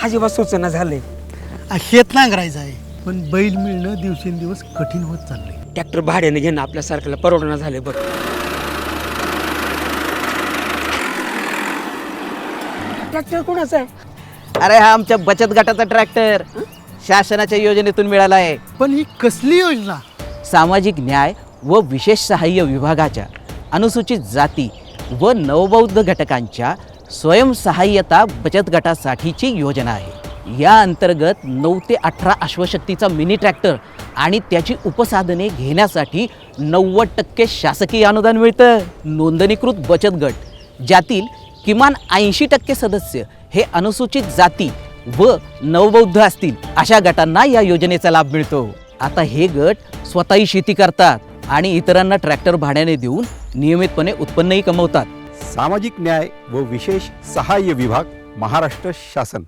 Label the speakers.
Speaker 1: अजिबात सूचना झाले.
Speaker 2: शेत नांगरायचं आहे, पण बैल मिळणं दिवसेंदिवस कठीण होत चाललंय.
Speaker 1: ट्रॅक्टर भाड्याने घेणं आपल्यासारख्याला परवडणं झाले बघ. ट्रॅक्टर कोणाचा आहे?
Speaker 3: अरे हा आमच्या बचत गटाचा ट्रॅक्टर शासनाच्या योजनेतून मिळाला आहे.
Speaker 2: पण ही कसली योजना?
Speaker 3: सामाजिक न्याय व विशेष सहाय्य विभागाच्या अनुसूचित जाती व नवबौद्ध घटकांच्या स्वयंसहाय्यता बचत गटासाठीची योजना आहे. या अंतर्गत 9 ते 18 अश्वशक्तीचा मिनी ट्रॅक्टर आणि त्याची उपसाधने घेण्यासाठी 90% शासकीय अनुदान मिळतं. नोंदणीकृत बचत गट ज्यातील किमान 80% सदस्य हे अनुसूचित जाती व नवबौद्ध असतील अशा गटांना या योजनेचा लाभ मिळतो. आता हे गट स्वतःही शेती करतात आणि इतरांना ट्रॅक्टर भाड्याने देऊन नियमितपणे उत्पन्नही कमवतात.
Speaker 4: सामाजिक न्याय व विशेष सहाय्य विभाग, महाराष्ट्र शासन.